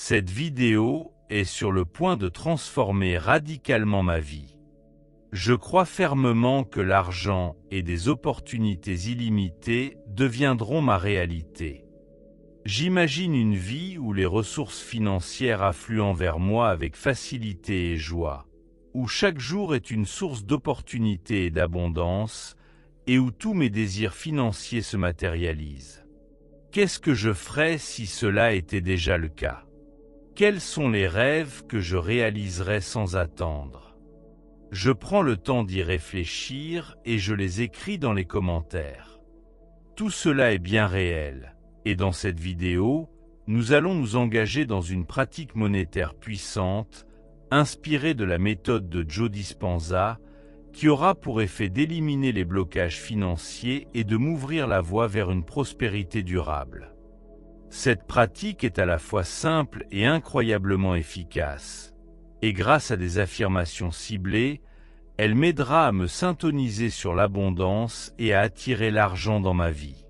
Cette vidéo est sur le point de transformer radicalement ma vie. Je crois fermement que l'argent et des opportunités illimitées deviendront ma réalité. J'imagine une vie où les ressources financières affluent vers moi avec facilité et joie, où chaque jour est une source d'opportunités et d'abondance, et où tous mes désirs financiers se matérialisent. Qu'est-ce que je ferais si cela était déjà le cas? Quels sont les rêves que je réaliserais sans attendre? Je prends le temps d'y réfléchir et je les écris dans les commentaires. Tout cela est bien réel, et dans cette vidéo, nous allons nous engager dans une pratique monétaire puissante, inspirée de la méthode de Joe Dispenza, qui aura pour effet d'éliminer les blocages financiers et de m'ouvrir la voie vers une prospérité durable. Cette pratique est à la fois simple et incroyablement efficace, et grâce à des affirmations ciblées, elle m'aidera à me syntoniser sur l'abondance et à attirer l'argent dans ma vie.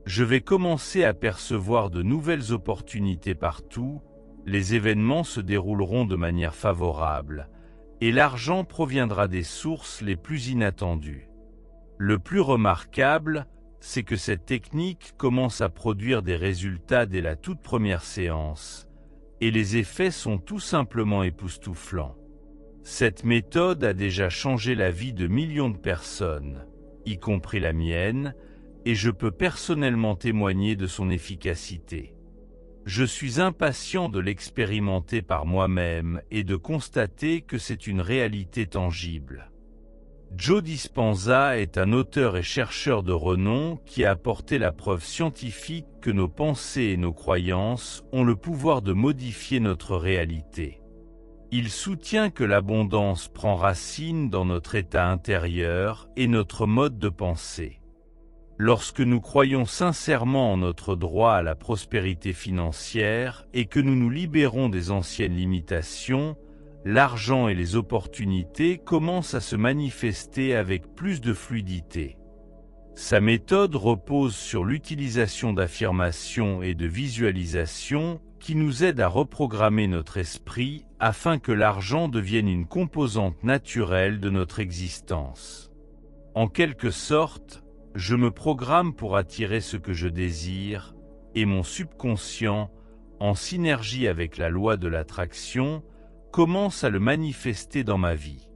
Je vais commencer à percevoir de nouvelles opportunités partout, les événements se dérouleront de manière favorable, et l'argent proviendra des sources les plus inattendues. Le plus remarquable, c'est que cette technique commence à produire des résultats dès la toute première séance, et les effets sont tout simplement époustouflants. Cette méthode a déjà changé la vie de millions de personnes, y compris la mienne, et je peux personnellement témoigner de son efficacité. Je suis impatient de l'expérimenter par moi-même et de constater que c'est une réalité tangible. Joe Dispenza est un auteur et chercheur de renom qui a apporté la preuve scientifique que nos pensées et nos croyances ont le pouvoir de modifier notre réalité. Il soutient que l'abondance prend racine dans notre état intérieur et notre mode de pensée. Lorsque nous croyons sincèrement en notre droit à la prospérité financière et que nous nous libérons des anciennes limitations, l'argent et les opportunités commencent à se manifester avec plus de fluidité. Sa méthode repose sur l'utilisation d'affirmations et de visualisations qui nous aident à reprogrammer notre esprit afin que l'argent devienne une composante naturelle de notre existence. En quelque sorte, je me programme pour attirer ce que je désire, et mon subconscient, en synergie avec la loi de l'attraction, commence à le manifester dans ma vie.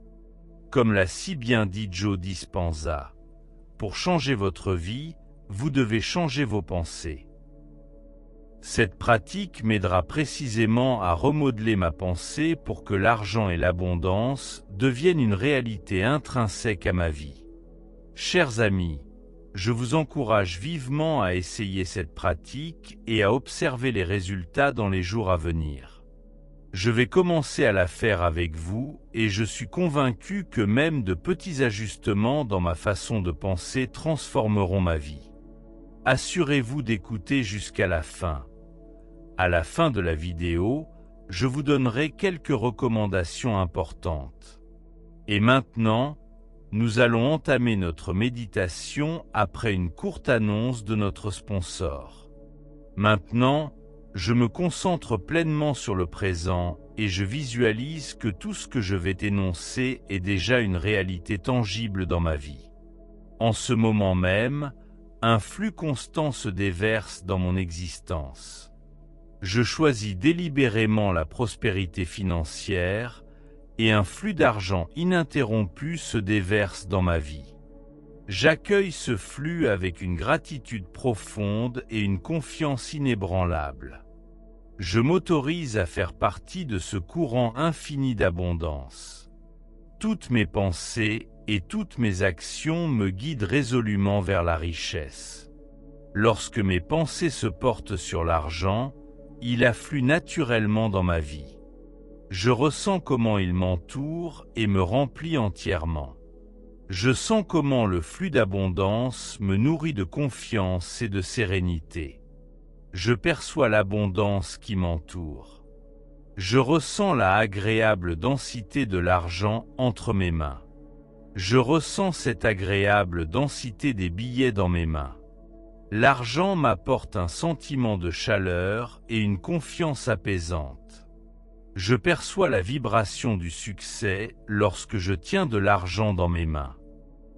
Comme l'a si bien dit Joe Dispenza, pour changer votre vie, vous devez changer vos pensées. Cette pratique m'aidera précisément à remodeler ma pensée pour que l'argent et l'abondance deviennent une réalité intrinsèque à ma vie. Chers amis, je vous encourage vivement à essayer cette pratique et à observer les résultats dans les jours à venir. Je vais commencer à la faire avec vous et je suis convaincu que même de petits ajustements dans ma façon de penser transformeront ma vie. Assurez-vous d'écouter jusqu'à la fin. À la fin de la vidéo, je vous donnerai quelques recommandations importantes. Et maintenant, nous allons entamer notre méditation après une courte annonce de notre sponsor. Maintenant, je me concentre pleinement sur le présent et je visualise que tout ce que je vais énoncer est déjà une réalité tangible dans ma vie. En ce moment même, un flux constant se déverse dans mon existence. Je choisis délibérément la prospérité financière et un flux d'argent ininterrompu se déverse dans ma vie. J'accueille ce flux avec une gratitude profonde et une confiance inébranlable. Je m'autorise à faire partie de ce courant infini d'abondance. Toutes mes pensées et toutes mes actions me guident résolument vers la richesse. Lorsque mes pensées se portent sur l'argent, il afflue naturellement dans ma vie. Je ressens comment il m'entoure et me remplit entièrement. Je sens comment le flux d'abondance me nourrit de confiance et de sérénité. Je perçois l'abondance qui m'entoure. Je ressens la agréable densité de l'argent entre mes mains. Je ressens cette agréable densité des billets dans mes mains. L'argent m'apporte un sentiment de chaleur et une confiance apaisante. Je perçois la vibration du succès lorsque je tiens de l'argent dans mes mains.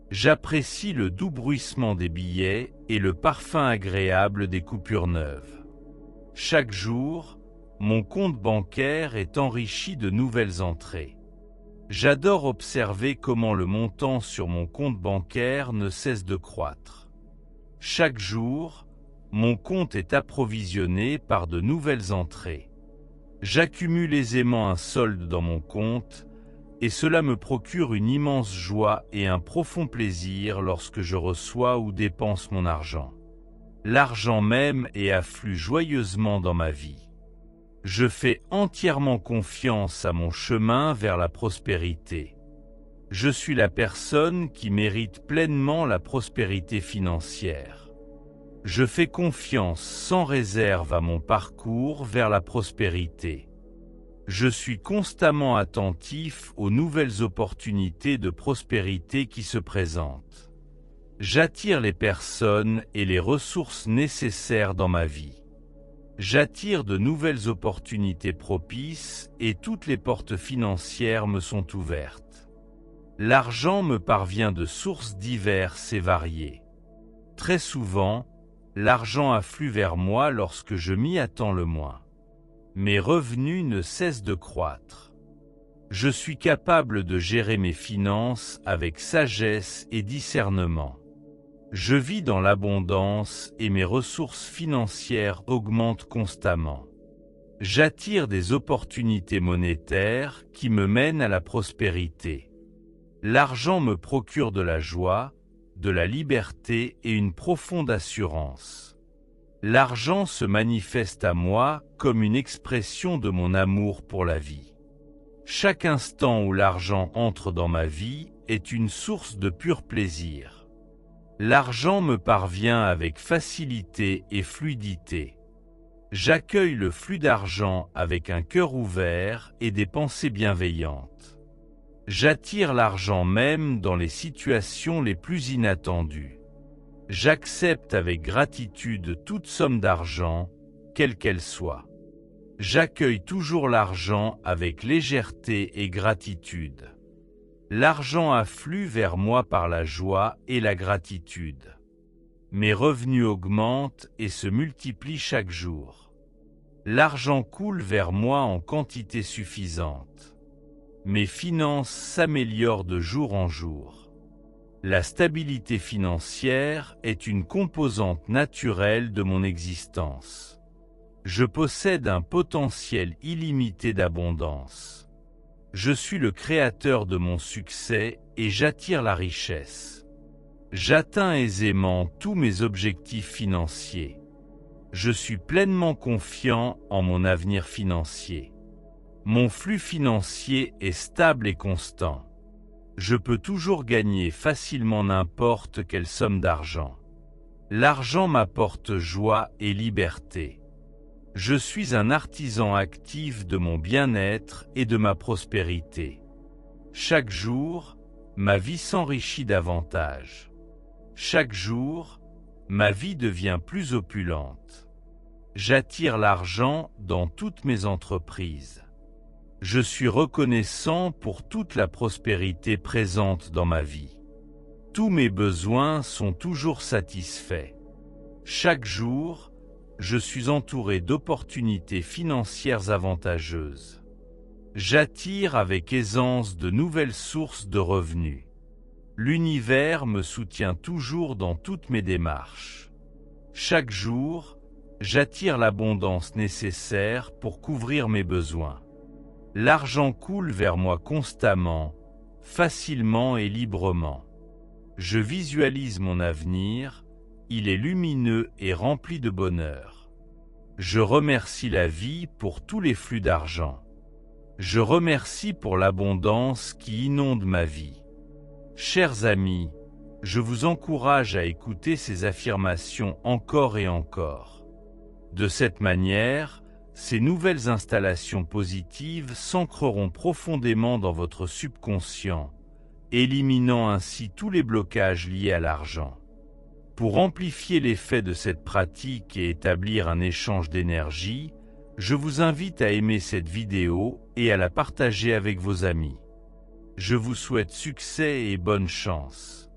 J'apprécie le doux bruissement des billets et le parfum agréable des coupures neuves. Chaque jour, mon compte bancaire est enrichi de nouvelles entrées. J'adore observer comment le montant sur mon compte bancaire ne cesse de croître. Chaque jour, mon compte est approvisionné par de nouvelles entrées. J'accumule aisément un solde dans mon compte, et cela me procure une immense joie et un profond plaisir lorsque je reçois ou dépense mon argent. L'argent m'aime et afflue joyeusement dans ma vie. Je fais entièrement confiance à mon chemin vers la prospérité. Je suis la personne qui mérite pleinement la prospérité financière. Je fais confiance sans réserve à mon parcours vers la prospérité. Je suis constamment attentif aux nouvelles opportunités de prospérité qui se présentent. J'attire les personnes et les ressources nécessaires dans ma vie. J'attire de nouvelles opportunités propices et toutes les portes financières me sont ouvertes. L'argent me parvient de sources diverses et variées. Très souvent, l'argent afflue vers moi lorsque je m'y attends le moins. Mes revenus ne cessent de croître. Je suis capable de gérer mes finances avec sagesse et discernement. Je vis dans l'abondance et mes ressources financières augmentent constamment. J'attire des opportunités monétaires qui me mènent à la prospérité. L'argent me procure de la joie, de la liberté et une profonde assurance. L'argent se manifeste à moi comme une expression de mon amour pour la vie. Chaque instant où l'argent entre dans ma vie est une source de pur plaisir. L'argent me parvient avec facilité et fluidité. J'accueille le flux d'argent avec un cœur ouvert et des pensées bienveillantes. J'attire l'argent même dans les situations les plus inattendues. J'accepte avec gratitude toute somme d'argent, quelle qu'elle soit. J'accueille toujours l'argent avec légèreté et gratitude. L'argent afflue vers moi par la joie et la gratitude. Mes revenus augmentent et se multiplient chaque jour. L'argent coule vers moi en quantité suffisante. Mes finances s'améliorent de jour en jour. La stabilité financière est une composante naturelle de mon existence. Je possède un potentiel illimité d'abondance. Je suis le créateur de mon succès et j'attire la richesse. J'atteins aisément tous mes objectifs financiers. Je suis pleinement confiant en mon avenir financier. Mon flux financier est stable et constant. Je peux toujours gagner facilement n'importe quelle somme d'argent. L'argent m'apporte joie et liberté. Je suis un artisan actif de mon bien-être et de ma prospérité. Chaque jour, ma vie s'enrichit davantage. Chaque jour, ma vie devient plus opulente. J'attire l'argent dans toutes mes entreprises. Je suis reconnaissant pour toute la prospérité présente dans ma vie. Tous mes besoins sont toujours satisfaits. Chaque jour, je suis entouré d'opportunités financières avantageuses. J'attire avec aisance de nouvelles sources de revenus. L'univers me soutient toujours dans toutes mes démarches. Chaque jour, j'attire l'abondance nécessaire pour couvrir mes besoins. L'argent coule vers moi constamment, facilement et librement. Je visualise mon avenir, il est lumineux et rempli de bonheur. Je remercie la vie pour tous les flux d'argent. Je remercie pour l'abondance qui inonde ma vie. Chers amis, je vous encourage à écouter ces affirmations encore et encore. De cette manière, ces nouvelles installations positives s'ancreront profondément dans votre subconscient, éliminant ainsi tous les blocages liés à l'argent. Pour amplifier l'effet de cette pratique et établir un échange d'énergie, je vous invite à aimer cette vidéo et à la partager avec vos amis. Je vous souhaite succès et bonne chance.